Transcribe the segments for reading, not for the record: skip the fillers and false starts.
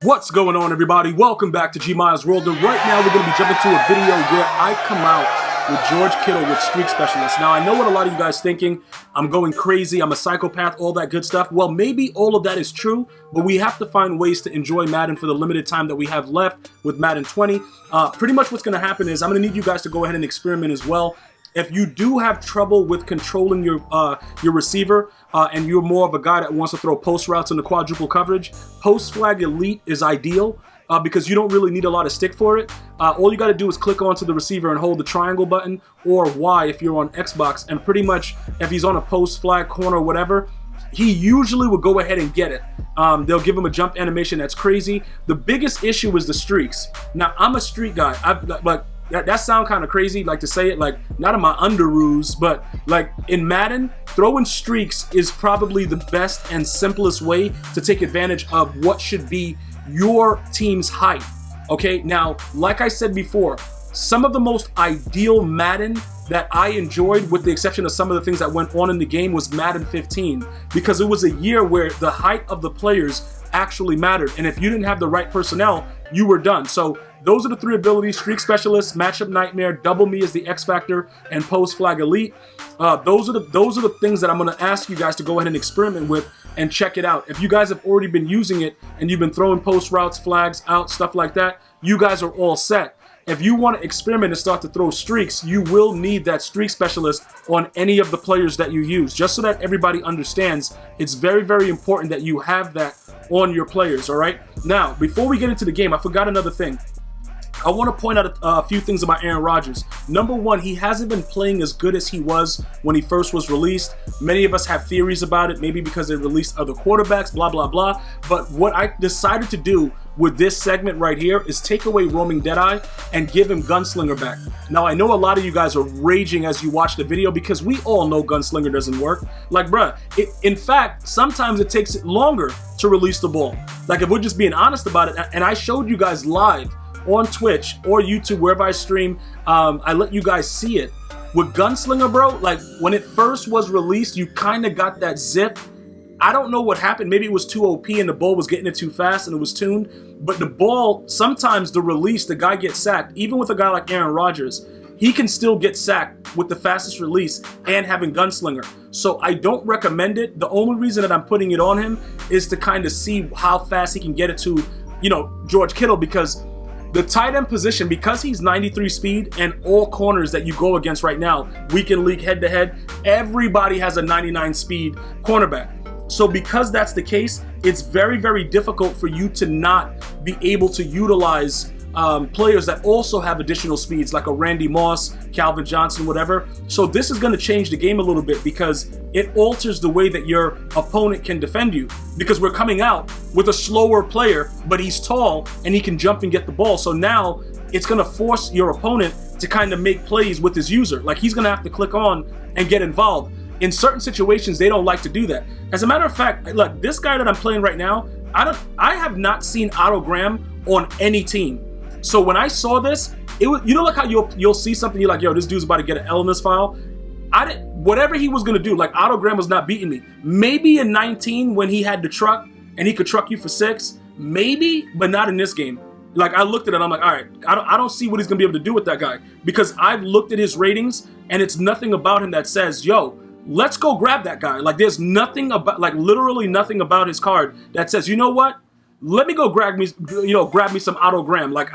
What's going on, everybody? Welcome back to GmiasWorld, and right now we're going to be jumping to a video where I come out with George Kittle with Streak Specialist. Now, I know what a lot of you guys thinking. I'm going crazy, I'm a psychopath, all that good stuff. Well, maybe all of that is true, but we have to find ways to enjoy Madden for the limited time that we have left with Madden 20. Pretty much what's going to happen is I'm going to need you guys to go ahead and experiment as well. If you do have trouble with controlling your receiver and you're more of a guy that wants to throw post routes in the quadruple coverage, Post Flag Elite is ideal because you don't really need a lot of stick for it. All you got to do is click onto the receiver and hold the triangle button or Y if you're on Xbox, and pretty much if he's on a post flag corner or whatever, he usually will go ahead and get it. They'll give him a jump animation that's crazy. The biggest issue is the streaks. Now, I'm a streak guy. That sound kind of crazy, like to say it, like not in my underoos, but like in Madden, throwing streaks is probably the best and simplest way to take advantage of what should be your team's height. Okay, now, like I said before, some of the most ideal Madden that I enjoyed, with the exception of some of the things that went on in the game, was Madden 15, because it was a year where the height of the players actually mattered, and if you didn't have the right personnel, you were done. So those are the three abilities: Streak Specialist, Matchup Nightmare, Double Me as the X Factor, and Post Flag Elite. Those are the things that I'm going to ask you guys to go ahead and experiment with and check it out. If you guys have already been using it and you've been throwing post routes, flags out, stuff like that, you guys are all set. If you want to experiment and start to throw streaks, you will need that Streak Specialist on any of the players that you use. Just so that everybody understands, it's very, very important that you have that on your players, all right? Now, before we get into the game, I forgot another thing. I want to point out a few things about Aaron Rodgers. Number one, he hasn't been playing as good as he was when he first was released. Many of us have theories about it, maybe because they released other quarterbacks, blah, blah, blah. But what I decided to do with this segment right here is take away Roaming Deadeye and give him Gunslinger back. Now, I know a lot of you guys are raging as you watch the video because we all know Gunslinger doesn't work. Like, bruh, in fact, sometimes it takes longer to release the ball. Like, if we're just being honest about it, and I showed you guys live on Twitch or YouTube, wherever I stream, I let you guys see it. With Gunslinger, bro, like when it first was released, you kind of got that zip. I don't know what happened. Maybe it was too OP and the ball was getting it too fast and it was tuned. But the ball, sometimes the release, the guy gets sacked. Even with a guy like Aaron Rodgers, he can still get sacked with the fastest release and having Gunslinger. So I don't recommend it. The only reason that I'm putting it on him is to kind of see how fast he can get it to, you know, George Kittle, because the tight end position, because he's 93 speed and all corners that you go against right now, weekend league head to head, everybody has a 99 speed cornerback. So because that's the case, it's very, very difficult for you to not be able to utilize players that also have additional speeds, like a Randy Moss, Calvin Johnson, whatever. So this is going to change the game a little bit because it alters the way that your opponent can defend you, because we're coming out with a slower player, but he's tall and he can jump and get the ball. So now it's going to force your opponent to kind of make plays with his user. Like, he's going to have to click on and get involved. In certain situations, they don't like to do that. As a matter of fact, look, this guy that I'm playing right now, I have not seen Otto Graham on any team. So when I saw this, it was, you know, like how you'll see something, you're like, yo, this dude's about to get an L in this file. Whatever he was gonna do, like, Otto Graham was not beating me. Maybe in 19 when he had the truck and he could truck you for 6, maybe, but not in this game. Like, I looked at it, I'm like, all right, I don't see what he's gonna be able to do with that guy, because I've looked at his ratings and it's nothing about him that says, yo, let's go grab that guy. Like, there's nothing about, like, literally nothing about his card that says, you know what? Let me go grab me some Otto Graham. Like,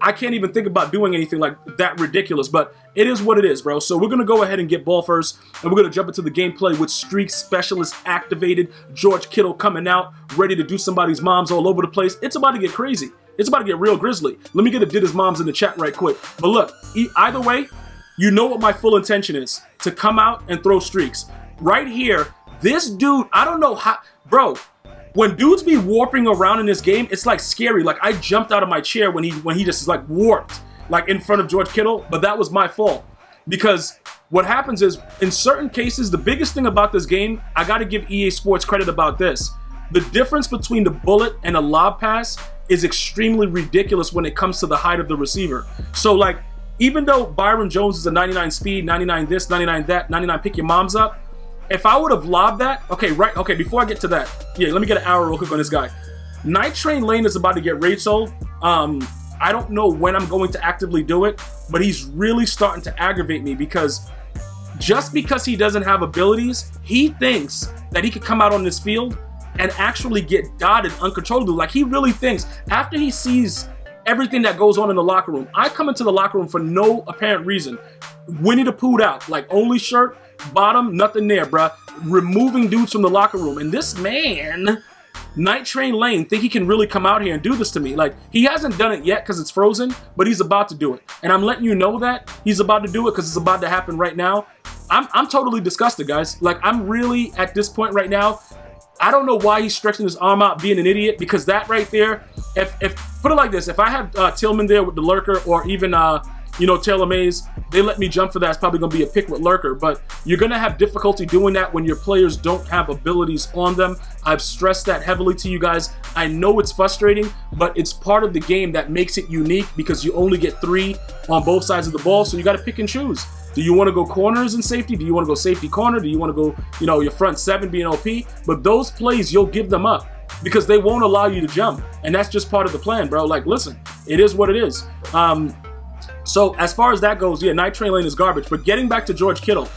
I can't even think about doing anything like that ridiculous, but it is what it is, bro. So we're going to go ahead and get ball first, and we're going to jump into the gameplay with Streak Specialist activated, George Kittle coming out, ready to do somebody's moms all over the place. It's about to get crazy. It's about to get real grisly. Let me get a did his moms in the chat right quick. But look, either way, you know what my full intention is: to come out and throw streaks. Right here, this dude, I don't know how, bro, when dudes be warping around in this game, it's like scary. Like, I jumped out of my chair when he just is like warped, like in front of George Kittle, but that was my fault. Because what happens is, in certain cases, the biggest thing about this game, I gotta give EA Sports credit about this. The difference between the bullet and a lob pass is extremely ridiculous when it comes to the height of the receiver. So, like, even though Byron Jones is a 99 speed, 99 this, 99 that, 99 pick your moms up, if I would have lobbed that, okay, before I get to that, yeah, let me get an arrow real quick on this guy. Night Train Lane is about to get raid sold. I don't know when I'm going to actively do it, but he's really starting to aggravate me because just because he doesn't have abilities, he thinks that he could come out on this field and actually get dotted uncontrollably. Like, he really thinks, after he sees everything that goes on in the locker room, I come into the locker room for no apparent reason. Winnie the Pooh out, like only shirt, bottom, nothing there, bruh. Removing dudes from the locker room. And this man, Night Train Lane, think he can really come out here and do this to me. Like, he hasn't done it yet because it's frozen, but he's about to do it. And I'm letting you know that he's about to do it because it's about to happen right now. I'm totally disgusted, guys. Like, I'm really, at this point right now, I don't know why he's stretching his arm out being an idiot, because that right there, if put it like this, if I have Tillman there with the lurker, or even you know, Taylor Mays, they let me jump for that. It's probably going to be a pick with lurker, but you're going to have difficulty doing that when your players don't have abilities on them. I've stressed that heavily to you guys. I know it's frustrating, but it's part of the game that makes it unique, because you only get 3 on both sides of the ball, so you got to pick and choose. Do you want to go corners in safety? Do you want to go safety corner? Do you want to go, you know, your front 7 being OP? But those plays, you'll give them up because they won't allow you to jump. And that's just part of the plan, bro. Like, listen, it is what it is. So as far as that goes, yeah, Night Train Lane is garbage. But getting back to George Kittle,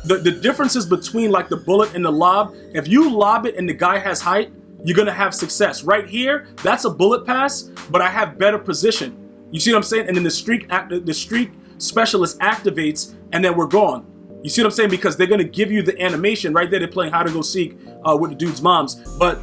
the differences between like the bullet and the lob, if you lob it and the guy has height, you're going to have success. Right here, that's a bullet pass, but I have better position. You see what I'm saying? And then the streak specialist activates, and then we're gone. You see what I'm saying? Because they're going to give you the animation right there. They're playing hide and go seek with the dude's moms, but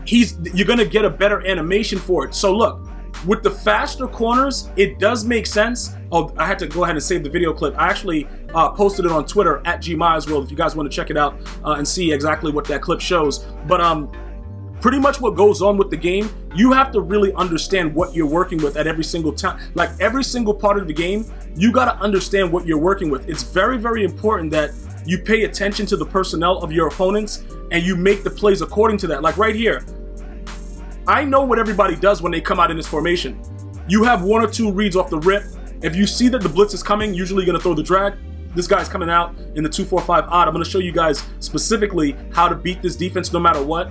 you're going to get a better animation for it. So look, with the faster corners, it does make sense. Oh, I had to go ahead and save the video clip. I actually posted it on Twitter at GmiasWorld if you guys want to check it out and see exactly what that clip shows. But pretty much what goes on with the game, you have to really understand what you're working with at every single time. Like, every single part of the game, you got to understand what you're working with. It's very, very important that you pay attention to the personnel of your opponents and you make the plays according to that. Like right here, I know what everybody does when they come out in this formation. You have 1 or 2 reads off the rip. If you see that the blitz is coming, usually you're going to throw the drag. This guy's coming out in the 2-4-5 odd. I'm going to show you guys specifically how to beat this defense no matter what.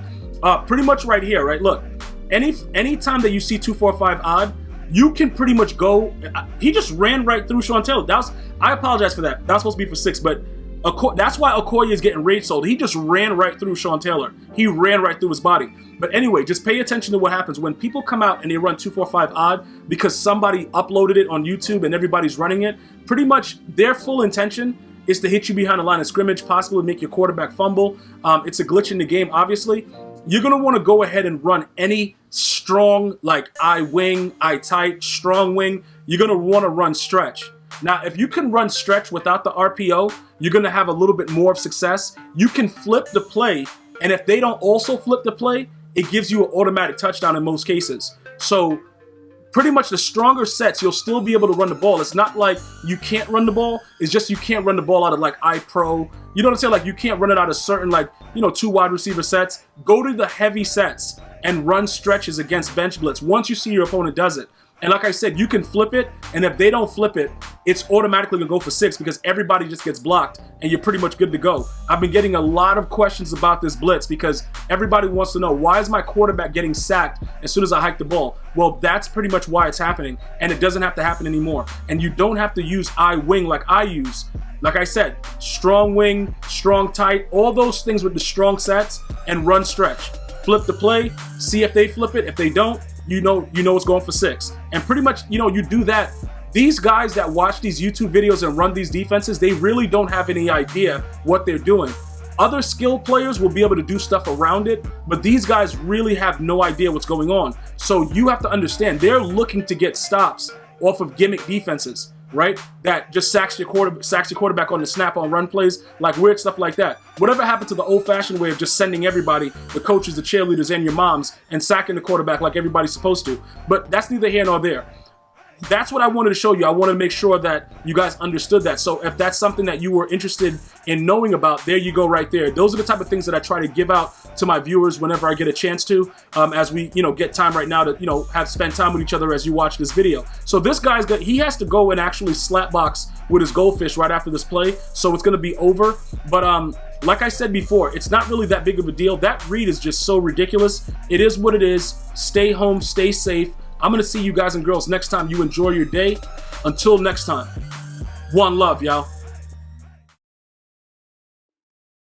Pretty much right here, right? Look, any time that you see 2-4-5 odd, you can pretty much go. He just ran right through Sean Taylor. I apologize for that. That was supposed to be for 6, but that's why Okoye is getting raid sold. He just ran right through Sean Taylor. He ran right through his body. But anyway, just pay attention to what happens when people come out and they run 2-4-5 odd because somebody uploaded it on YouTube and everybody's running it. Pretty much their full intention is to hit you behind the line of scrimmage, possibly make your quarterback fumble. It's a glitch in the game, obviously. You're going to want to go ahead and run any strong, like I wing, I tight, strong wing. You're going to want to run stretch. Now, if you can run stretch without the RPO, you're going to have a little bit more of success. You can flip the play, and if they don't also flip the play, it gives you an automatic touchdown in most cases. So pretty much the stronger sets, you'll still be able to run the ball. It's not like you can't run the ball. It's just you can't run the ball out of like iPro. You know what I'm saying? Like, you can't run it out of certain, like, you know, 2 wide receiver sets. Go to the heavy sets and run stretches against bench blitz once you see your opponent does it. And like I said, you can flip it, and if they don't flip it, it's automatically going to go for 6 because everybody just gets blocked, and you're pretty much good to go. I've been getting a lot of questions about this blitz because everybody wants to know, why is my quarterback getting sacked as soon as I hike the ball? Well, that's pretty much why it's happening, and it doesn't have to happen anymore. And you don't have to use I wing like I use. Like I said, strong wing, strong tight, all those things with the strong sets, and run stretch. Flip the play, see if they flip it. If they don't, you know it's going for 6. And pretty much, you know, you do that. These guys that watch these YouTube videos and run these defenses, they really don't have any idea what they're doing. Other skilled players will be able to do stuff around it, but these guys really have no idea what's going on. So you have to understand, they're looking to get stops off of gimmick defenses, right? That just sacks your quarterback on the snap on run plays, like weird stuff like that. Whatever happened to the old-fashioned way of just sending everybody, the coaches, the cheerleaders, and your moms, and sacking the quarterback like everybody's supposed to? But that's neither here nor there. That's what I wanted to show you. I wanted to make sure that you guys understood that. So if that's something that you were interested in knowing about, there you go right there. Those are the type of things that I try to give out to my viewers whenever I get a chance to, as we, you know, get time right now to, you know, spend time with each other as you watch this video. So this guy's he has to go and actually slap box with his goldfish right after this play, so it's going to be over. But Like I said before, it's not really that big of a deal. That read is just so ridiculous. It is what it is. Stay home, stay safe. I'm going to see you guys and girls next time. You enjoy your day. Until next time, one love, y'all.